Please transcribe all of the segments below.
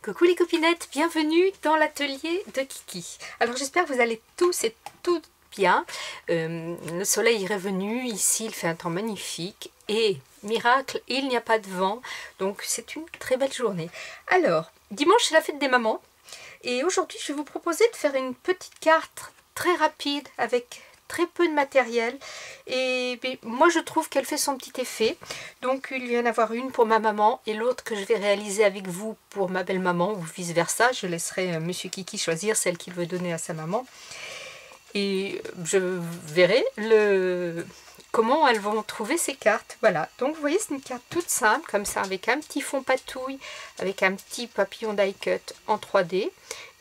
Coucou les copinettes, bienvenue dans l'atelier de Kiki. Alors j'espère que vous allez tous et toutes bien. Le soleil est revenu, ici il fait un temps magnifique et miracle, il n'y a pas de vent, donc c'est une très belle journée. Alors, dimanche c'est la fête des mamans et aujourd'hui je vais vous proposer de faire une petite carte très rapide avec très peu de matériel et moi je trouve qu'elle fait son petit effet. Donc il y en a avoir une pour ma maman et l'autre que je vais réaliser avec vous pour ma belle maman ou vice versa. Je laisserai monsieur Kiki choisir celle qu'il veut donner à sa maman et je verrai comment elles vont trouver ces cartes. Voilà, donc vous voyez c'est une carte toute simple comme ça avec un petit fond patouille, avec un petit papillon die cut en 3D.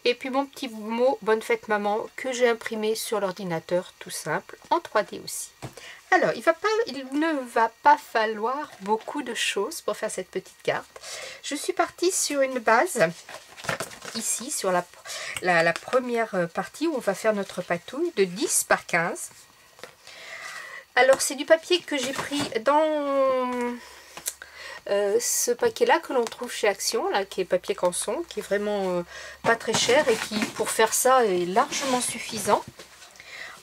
Et puis mon petit mot bonne fête maman que j'ai imprimé sur l'ordinateur tout simple en 3D aussi. Alors il ne va pas falloir beaucoup de choses pour faire cette petite carte. Je suis partie sur une base ici sur la première partie où on va faire notre patouille de 10 par 15. Alors c'est du papier que j'ai pris dans ce paquet là que l'on trouve chez Action, là, qui est papier canson, qui est vraiment pas très cher et qui pour faire ça est largement suffisant.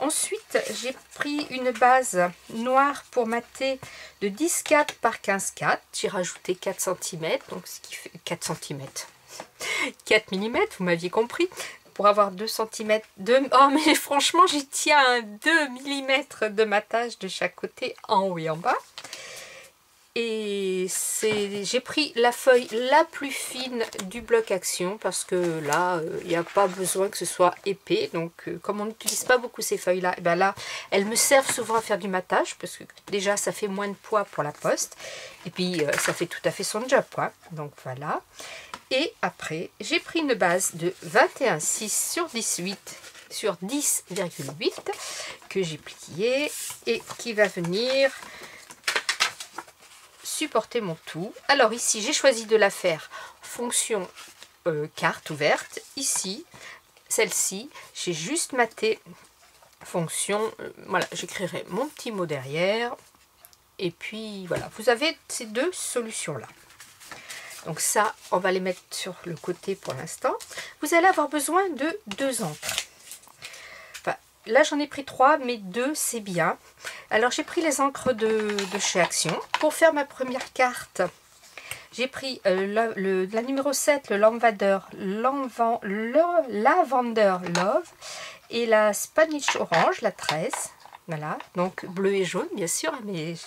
Ensuite j'ai pris une base noire pour mater de 10,4 par 15,4. J'ai rajouté 4 cm, donc ce qui fait 4 cm 4 mm, vous m'aviez compris, pour avoir 2 cm de... Oh mais franchement j'y tiens un 2 mm de matage de chaque côté, en haut et en bas. Et j'ai pris la feuille la plus fine du bloc Action parce que là, il n'y a pas besoin que ce soit épais. Donc, comme on n'utilise pas beaucoup ces feuilles-là, ben là, elles me servent souvent à faire du matage parce que déjà, ça fait moins de poids pour la poste. Et puis, ça fait tout à fait son job, quoi. Donc, voilà. Et après, j'ai pris une base de 21,6 sur 18 sur 10,8 que j'ai pliée et qui va venir supporter mon tout. Alors ici j'ai choisi de la faire fonction carte ouverte. Ici celle-ci j'ai juste maté fonction voilà, j'écrirai mon petit mot derrière et puis voilà, vous avez ces deux solutions là. Donc ça on va les mettre sur le côté pour l'instant. Vous allez avoir besoin de 2 encres. Là j'en ai pris 3 mais 2 c'est bien. Alors j'ai pris les encres de chez Action. Pour faire ma première carte, j'ai pris la numéro 7, le Lavender Love et la Spanish Orange, la 13. Voilà, donc bleu et jaune bien sûr, mes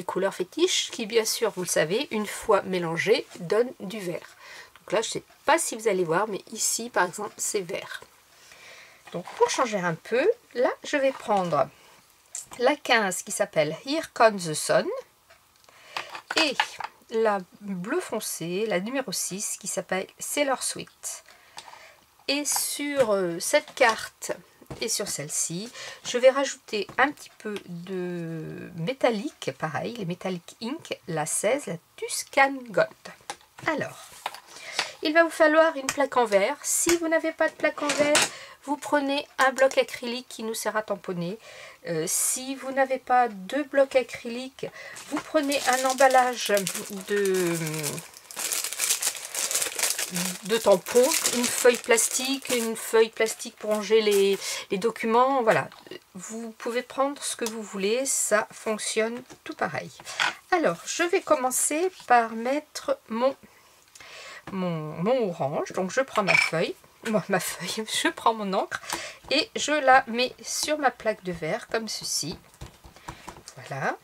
couleurs fétiches qui bien sûr vous le savez, une fois mélangées, donnent du vert. Donc là je ne sais pas si vous allez voir mais ici par exemple c'est vert. Donc pour changer un peu, là je vais prendre la 15 qui s'appelle Here Comes the Sun et la bleu foncé, la numéro 6 qui s'appelle Sailor Sweet. Et sur cette carte et sur celle-ci, je vais rajouter un petit peu de métallique, pareil, les Metallic Ink, la 16, la Tuscan Gold. Alors, il va vous falloir une plaque en verre. Si vous n'avez pas de plaque en verre, vous prenez un bloc acrylique qui nous sert à tamponner. Si vous n'avez pas de bloc acrylique, vous prenez un emballage de tampons, une feuille plastique pour ranger les documents. Voilà, vous pouvez prendre ce que vous voulez, ça fonctionne tout pareil. Alors, je vais commencer par mettre mon orange. Donc, je prends je prends mon encre et je la mets sur ma plaque de verre comme ceci. Voilà.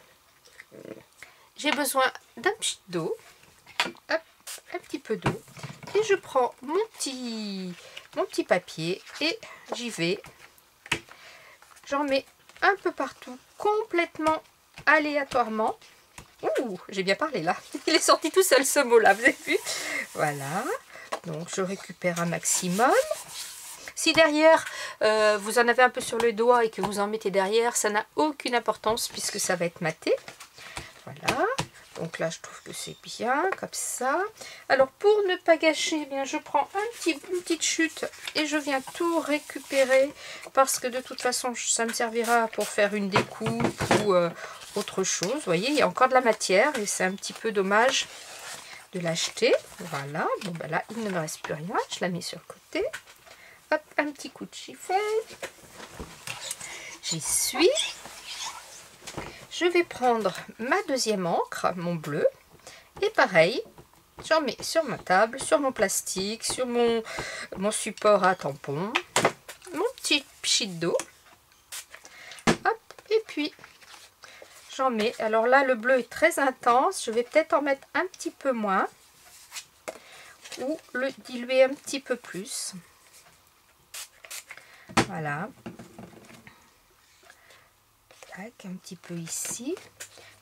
J'ai besoin d'un petit d'eau, un petit peu d'eau, et je prends mon petit papier et j'y vais. J'en mets un peu partout, complètement aléatoirement. Ouh, j'ai bien parlé là. Il est sorti tout seul ce mot là, vous avez vu? Voilà. Donc je récupère un maximum. Si derrière vous en avez un peu sur le doigt et que vous en mettez derrière, ça n'a aucune importance puisque ça va être maté. Voilà. Donc là je trouve que c'est bien comme ça. Alors pour ne pas gâcher, eh bien, je prends une petite chute et je viens tout récupérer parce que de toute façon ça me servira pour faire une découpe ou autre chose. Vous voyez, il y a encore de la matière et c'est un petit peu dommage de l'acheter. Voilà, bon ben là il ne me reste plus rien, je la mets sur le côté. Hop, un petit coup de chiffon. J'y suis. Je vais prendre ma deuxième encre, mon bleu, et pareil, j'en mets sur ma table, sur mon plastique, sur mon support à tampon, mon petit sheet d'eau. Hop, et puis j'en mets. Alors là, le bleu est très intense, je vais peut-être en mettre un petit peu moins ou le diluer un petit peu plus. Voilà. Un petit peu ici.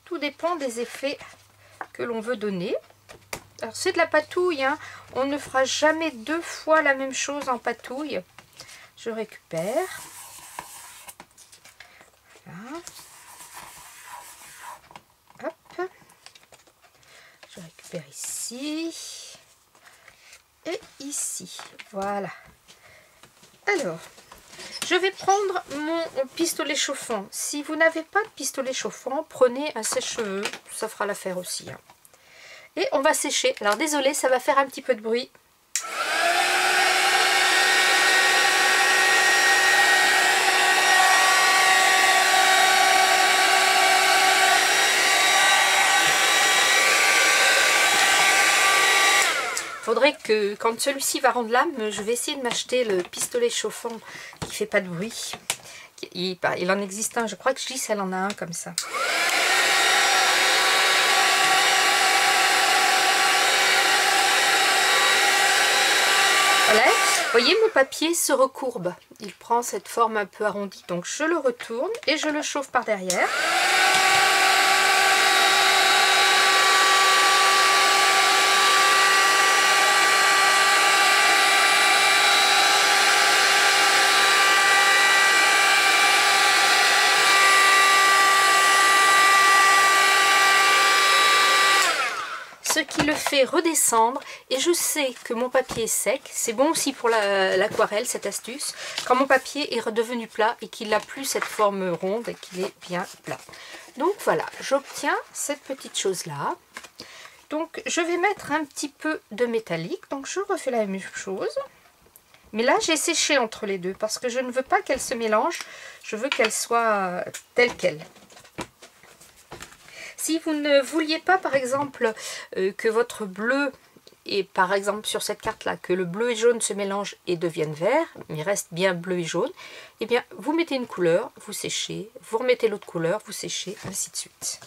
Tout dépend des effets que l'on veut donner. Alors c'est de la patouille, hein. On ne fera jamais deux fois la même chose en patouille. Je récupère. Voilà. Hop. Je récupère ici. Et ici. Voilà. Alors, je vais prendre mon pistolet chauffant. Si vous n'avez pas de pistolet chauffant, prenez un sèche-cheveux. Ça fera l'affaire aussi, hein. Et on va sécher. Alors désolé, ça va faire un petit peu de bruit. Faudrait que quand celui-ci va rendre l'âme, je vais essayer de m'acheter le pistolet chauffant qui fait pas de bruit. Il en existe un, je crois que Gis elle en a un comme ça. Voilà, vous voyez mon papier se recourbe. Il prend cette forme un peu arrondie, donc je le retourne et je le chauffe par derrière. Ce qui le fait redescendre, et je sais que mon papier est sec. C'est bon aussi pour l'aquarelle, cette astuce, quand mon papier est redevenu plat et qu'il n'a plus cette forme ronde et qu'il est bien plat. Donc voilà, j'obtiens cette petite chose là. Donc je vais mettre un petit peu de métallique, donc je refais la même chose. Mais là j'ai séché entre les deux parce que je ne veux pas qu'elle se mélange, je veux qu'elle soit telle qu'elle. Si vous ne vouliez pas, par exemple, que votre bleu, et par exemple sur cette carte-là, que le bleu et jaune se mélangent et deviennent vert, mais reste bien bleu et jaune, eh bien, vous mettez une couleur, vous séchez, vous remettez l'autre couleur, vous séchez, ainsi de suite.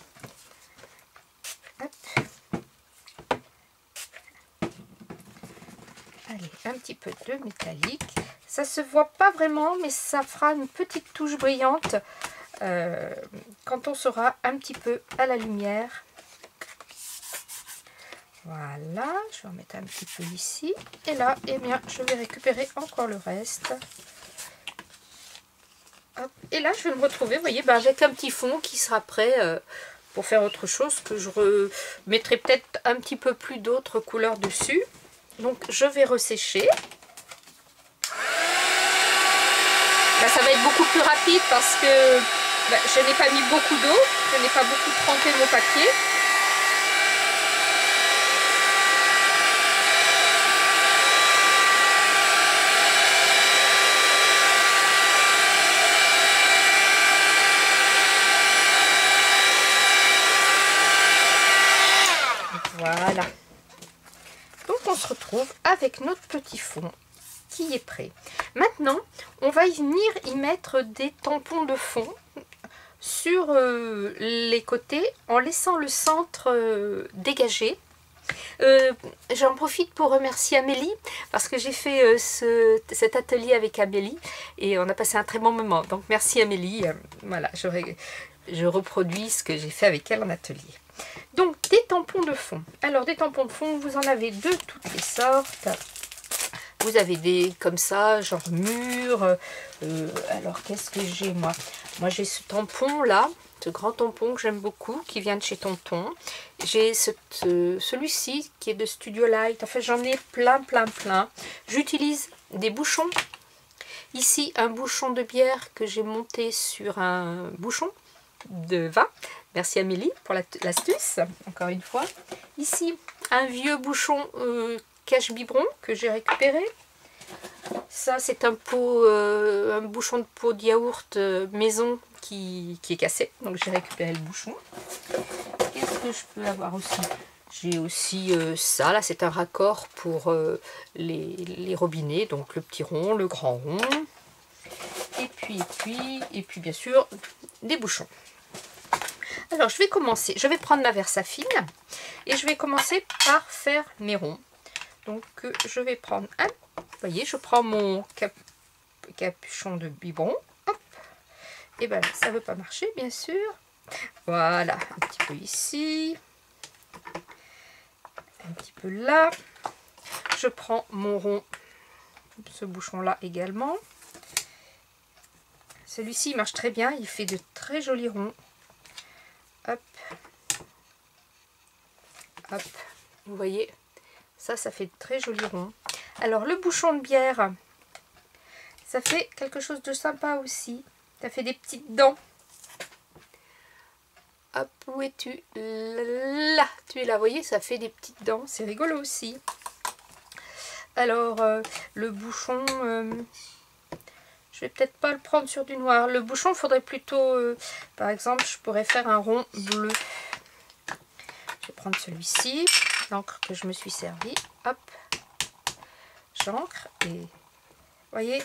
Hop. Allez, un petit peu de métallique. Ça se voit pas vraiment, mais ça fera une petite touche brillante. Quand on sera un petit peu à la lumière. Voilà, je vais en mettre un petit peu ici. Et là, eh bien, je vais récupérer encore le reste. Hop. Et là, je vais me retrouver, vous voyez, avec un petit fond qui sera prêt pour faire autre chose, que je remettrai peut-être un petit peu plus d'autres couleurs dessus. Donc, je vais ressécher. Là, ça va être beaucoup plus rapide parce que je n'ai pas mis beaucoup d'eau, je n'ai pas beaucoup trempé mon papier. Voilà. Donc on se retrouve avec notre petit fond qui est prêt. Maintenant, on va venir y mettre des tampons de fond sur les côtés en laissant le centre dégagé. J'en profite pour remercier Amélie parce que j'ai fait cet atelier avec Amélie et on a passé un très bon moment. Donc merci Amélie. Voilà, je reproduis ce que j'ai fait avec elle en atelier. Donc des tampons de fond. Alors des tampons de fond, vous en avez de toutes les sortes. Vous avez des comme ça, genre mûr. Alors qu'est-ce que j'ai moi? Moi j'ai ce tampon là, ce grand tampon que j'aime beaucoup, qui vient de chez Tonton. J'ai celui-ci qui est de Studio Light. Enfin j'en ai plein. J'utilise des bouchons. Ici un bouchon de bière que j'ai monté sur un bouchon de vin. Merci Amélie pour l'astuce, encore une fois. Ici, un vieux bouchon cache-biberon que j'ai récupéré. Ça, c'est un bouchon de pot de yaourt maison qui est cassé. Donc j'ai récupéré le bouchon. Qu'est-ce que je peux avoir aussi? J'ai aussi ça, là c'est un raccord pour les robinets, donc le petit rond, le grand rond. Et puis bien sûr, des bouchons. Alors je vais commencer, je vais prendre ma Versafine et je vais commencer par faire mes ronds. Donc je vais prendre un, vous voyez, je prends mon capuchon de biberon. Hop. Et ben là, ça ne veut pas marcher bien sûr. Voilà, un petit peu ici. Un petit peu là. Je prends mon rond, ce bouchon là également. Celui-ci marche très bien, il fait de très jolis ronds. Hop. Hop. Vous voyez, ça fait de très jolis ronds. Alors le bouchon de bière, ça fait quelque chose de sympa aussi. Ça fait des petites dents. Hop, où es-tu? Là, tu es là, vous voyez, ça fait des petites dents, c'est rigolo aussi. Alors, le bouchon, je vais peut-être pas le prendre sur du noir. Le bouchon, il faudrait plutôt, par exemple, je pourrais faire un rond bleu. Je vais prendre celui-ci, l'encre que je me suis servi. Hop, j'encre et, vous voyez,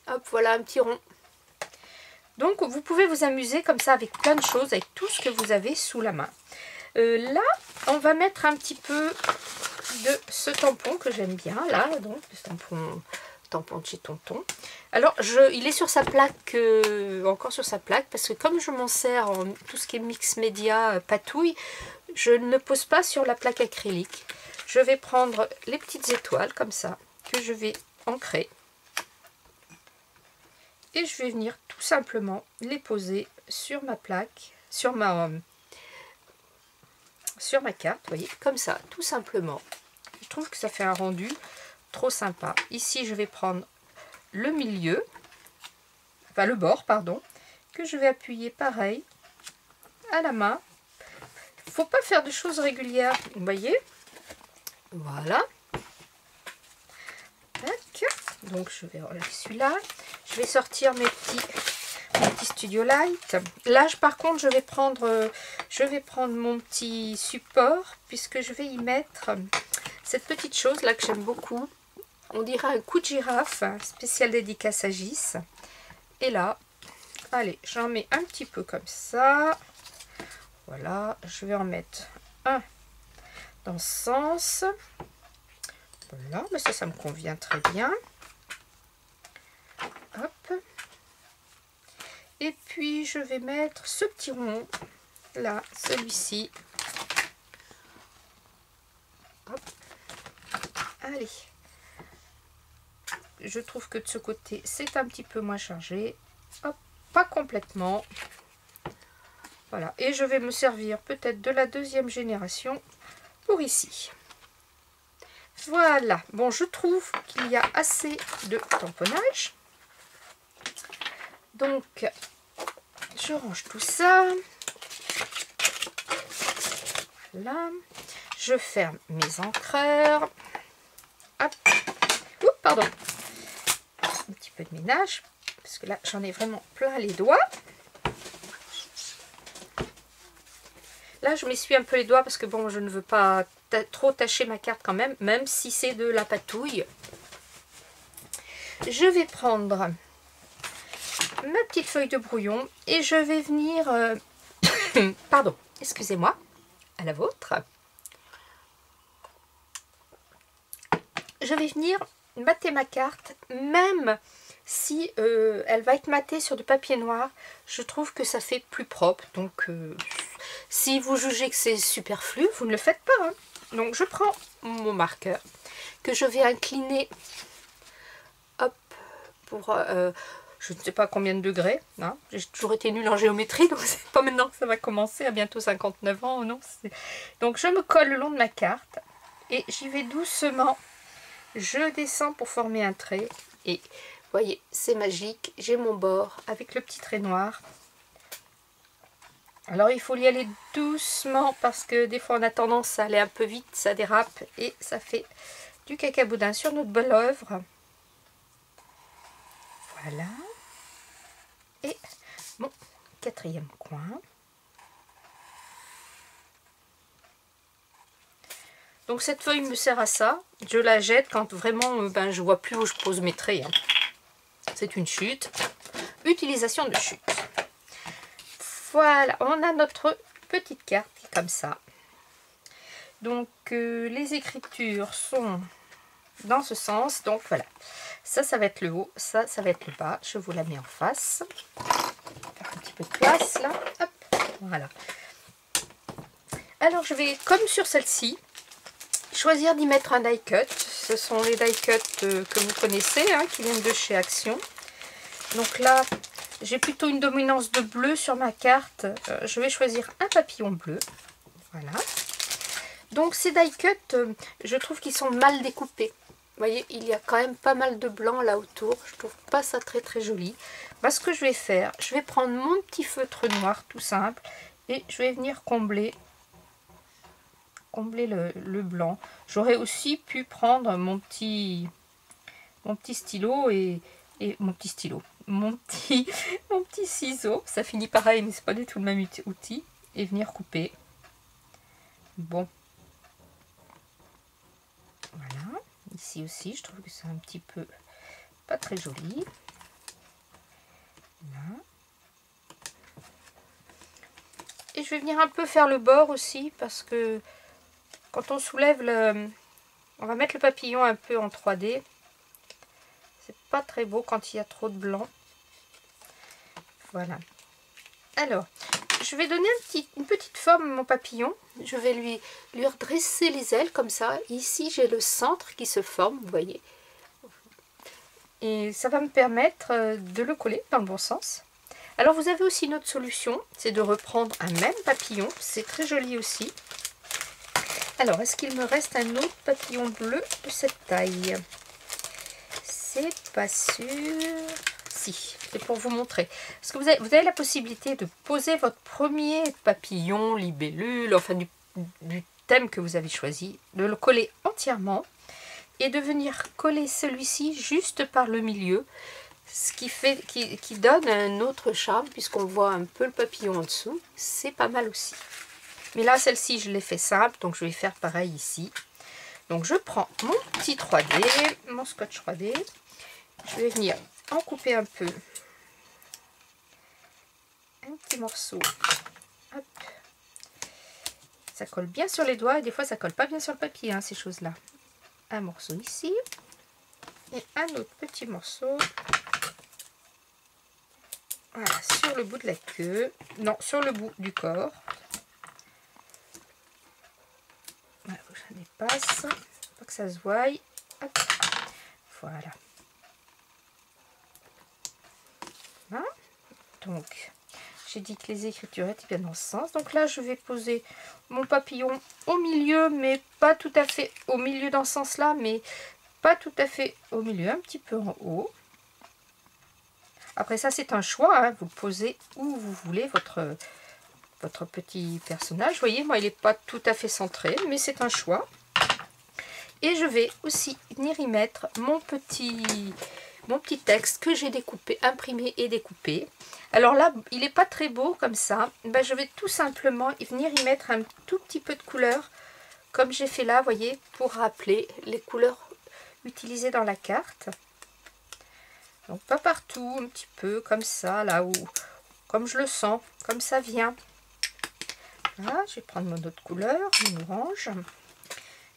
hop, voilà un petit rond. Donc vous pouvez vous amuser comme ça avec plein de choses, avec tout ce que vous avez sous la main. Là, on va mettre un petit peu de ce tampon que j'aime bien, là, donc ce tampon de chez Tonton. Alors, il est sur sa plaque, encore sur sa plaque, parce que comme je m'en sers en tout ce qui est mix média, patouille, je ne le pose pas sur la plaque acrylique. Je vais prendre les petites étoiles, comme ça, que je vais ancrer. Et je vais venir tout simplement les poser sur ma plaque, sur ma carte, vous voyez, comme ça, tout simplement. Je trouve que ça fait un rendu trop sympa. Ici, je vais prendre le milieu, enfin le bord, pardon, que je vais appuyer pareil à la main. Il ne faut pas faire de choses régulières, vous voyez. Voilà. Tac. Donc je vais enlever celui-là. Je vais sortir mon petit Studio Light. Là, par contre, je vais prendre mon petit support puisque je vais y mettre cette petite chose là que j'aime beaucoup. On dirait un cou de girafe, spécial dédicace à Gis. Et là, allez, j'en mets un petit peu comme ça. Voilà, je vais en mettre un dans ce sens. Voilà, mais ça me convient très bien. Hop. Et puis je vais mettre ce petit rond là, celui-ci. Hop. Allez. Je trouve que de ce côté c'est un petit peu moins chargé. Hop, pas complètement. Voilà. Et je vais me servir peut-être de la deuxième génération pour ici. Voilà. Bon, je trouve qu'il y a assez de tamponnage. Donc, je range tout ça. Voilà. Je ferme mes encreurs. Hop. Oups, pardon. Un petit peu de ménage. Parce que là, j'en ai vraiment plein les doigts. Là, je m'essuie un peu les doigts parce que bon, je ne veux pas trop tacher ma carte quand même. Même si c'est de la patouille. Je vais prendre ma petite feuille de brouillon et je vais venir pardon, excusez-moi, à la vôtre, je vais venir mater ma carte, même si elle va être matée sur du papier noir. Je trouve que ça fait plus propre, donc si vous jugez que c'est superflu, vous ne le faites pas, hein. Donc je prends mon marqueur que je vais incliner, hop, pour je ne sais pas combien de degrés, hein. J'ai toujours été nulle en géométrie, donc c'est pas maintenant que ça va commencer, à bientôt 59 ans, non. Donc je me colle le long de ma carte, et j'y vais doucement, je descends pour former un trait, et vous voyez, c'est magique, j'ai mon bord avec le petit trait noir, Alors il faut y aller doucement parce que des fois on a tendance à aller un peu vite, ça dérape et ça fait du cacaboudin sur notre belle œuvre. Voilà. Et mon quatrième coin. Donc cette feuille me sert à ça. Je la jette quand vraiment je vois plus où je pose mes traits. Hein. C'est une chute. Utilisation de chute. Voilà, on a notre petite carte comme ça. Donc les écritures sont dans ce sens. Donc voilà, ça va être le haut, ça va être le bas. Je vous la mets en face. Faire un petit peu de place là. Hop, voilà. Alors je vais, comme sur celle-ci, choisir d'y mettre un die cut. Ce sont les die cut que vous connaissez, hein, qui viennent de chez Action. Donc là, j'ai plutôt une dominance de bleu sur ma carte. Je vais choisir un papillon bleu. Voilà. Donc ces die cut, je trouve qu'ils sont mal découpés. Vous voyez, il y a quand même pas mal de blanc là autour. Je trouve pas ça très très joli. Bah, ce que je vais faire, je vais prendre mon petit feutre noir tout simple et je vais venir combler le blanc. J'aurais aussi pu prendre mon petit stylo et mon petit ciseau. Ça finit pareil, mais c'est pas du tout le même outil. Et venir couper. Bon. Voilà. Ici aussi, je trouve que c'est un petit peu pas très joli. Voilà. Et je vais venir un peu faire le bord aussi parce que quand on soulève on va mettre le papillon un peu en 3D. C'est pas très beau quand il y a trop de blanc. Voilà. Alors, je vais donner une petite forme à mon papillon. Je vais lui redresser les ailes comme ça. Ici, j'ai le centre qui se forme, vous voyez. Et ça va me permettre de le coller dans le bon sens. Alors, vous avez aussi une autre solution, c'est de reprendre un même papillon. C'est très joli aussi. Alors, est-ce qu'il me reste un autre papillon bleu de cette taille? C'est pas sûr. Si, c'est pour vous montrer. Parce que vous avez la possibilité de poser votre premier papillon, libellule, enfin du thème que vous avez choisi, de le coller entièrement et de venir coller celui-ci juste par le milieu, ce qui donne un autre charme puisqu'on voit un peu le papillon en dessous. C'est pas mal aussi. Mais là, celle-ci, je l'ai fait simple, donc je vais faire pareil ici. Donc je prends mon petit 3D, mon scotch 3D. Je vais venir en couper un peu. Un petit morceau. Hop. Ça colle bien sur les doigts et des fois ça colle pas bien sur le papier, hein, ces choses-là. Un morceau ici. Et un autre petit morceau. Voilà, sur le bout de la queue. Non, sur le bout du corps. Voilà, faut que je dépasse. Pas que ça se voie. Hop. Voilà. Hein? Donc, j'ai dit que les écritures étaient bien dans ce sens. Donc là, je vais poser mon papillon au milieu, mais pas tout à fait au milieu dans ce sens-là, mais pas tout à fait au milieu, un petit peu en haut. Après ça, c'est un choix. Hein. Vous posez où vous voulez votre petit personnage. Vous voyez, moi, il n'est pas tout à fait centré, mais c'est un choix. Et je vais aussi venir y mettre mon petit texte que j'ai découpé, imprimé et découpé. Alors là, il n'est pas très beau comme ça. Ben, je vais tout simplement venir y mettre un tout petit peu de couleur, comme j'ai fait là, vous voyez, pour rappeler les couleurs utilisées dans la carte. Donc pas partout, un petit peu comme ça, là où, comme je le sens, comme ça vient. Là, je vais prendre mon autre couleur, mon orange.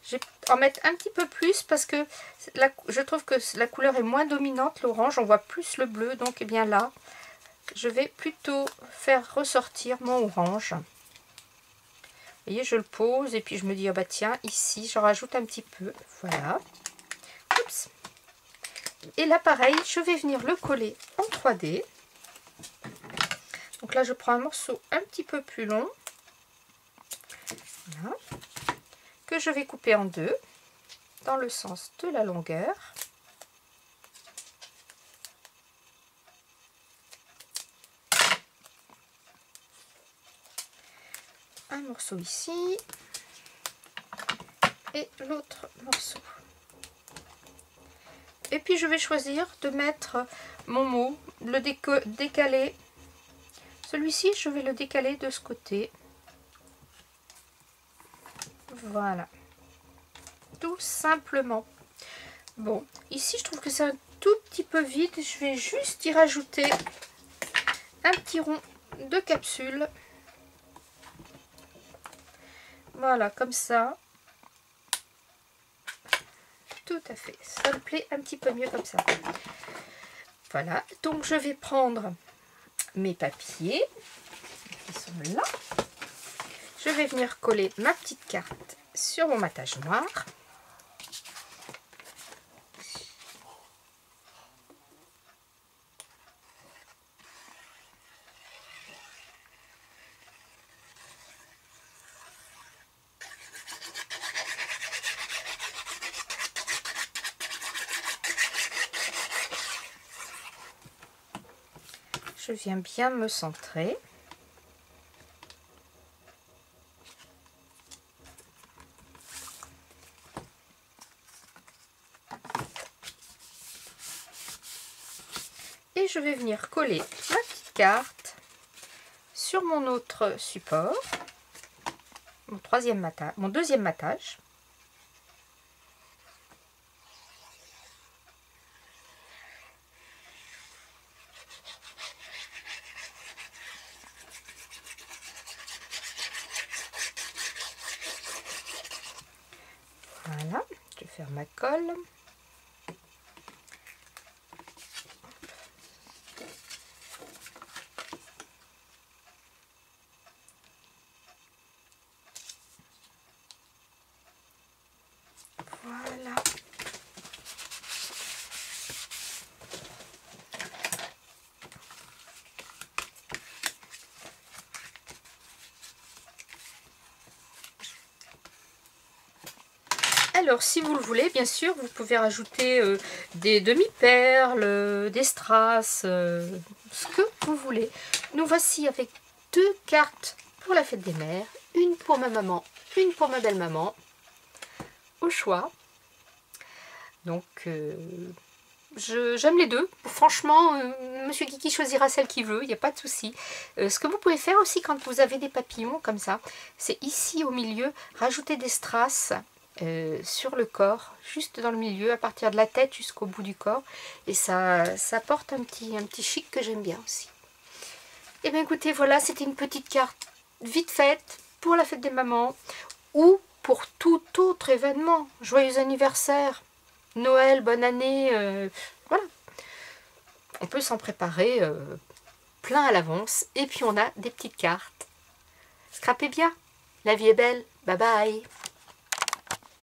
Je vais en mettre un petit peu plus parce que je trouve que la couleur est moins dominante, l'orange, on voit plus le bleu. Donc eh bien là, je vais plutôt faire ressortir mon orange. Vous voyez, je le pose et puis je me dis, oh bah tiens, ici, j'en rajoute un petit peu. Voilà. Oups. Et là, pareil, je vais venir le coller en 3D. Donc là, je prends un morceau un petit peu plus long. Voilà. Que je vais couper en deux dans le sens de la longueur. morceau ici et l'autre morceau. Et puis je vais choisir de mettre mon mot, le décaler. Celui-ci, je vais le décaler de ce côté. Voilà. Tout simplement. Bon, ici je trouve que c'est un tout petit peu vide. Je vais juste y rajouter un petit rond de capsule. Voilà, comme ça. Tout à fait. Ça me plaît un petit peu mieux comme ça. Voilà. Donc je vais prendre mes papiers qui sont là. Je vais venir coller ma petite carte sur mon matage noir. Je viens bien me centrer. Et je vais venir coller ma petite carte sur mon autre support, mon deuxième matage. Voilà, je vais faire ma colle. Voilà. Alors, si vous le voulez, bien sûr, vous pouvez rajouter des demi-perles, des strass, ce que vous voulez. Nous voici avec 2 cartes pour la fête des mères. Une pour ma maman, une pour ma belle-maman. Au choix. Donc, j'aime les deux. Franchement, Monsieur Kiki choisira celle qu'il veut, il n'y a pas de souci. Ce que vous pouvez faire aussi quand vous avez des papillons comme ça, c'est ici au milieu, rajouter des strass sur le corps, juste dans le milieu, à partir de la tête jusqu'au bout du corps. Et ça apporte un petit chic que j'aime bien aussi. Et bien écoutez, voilà, c'était une petite carte vite faite pour la fête des mamans ou pour tout autre événement. Joyeux anniversaire, Noël, bonne année, voilà. On peut s'en préparer plein à l'avance. Et puis on a des petites cartes. Scrapez bien, la vie est belle, bye bye.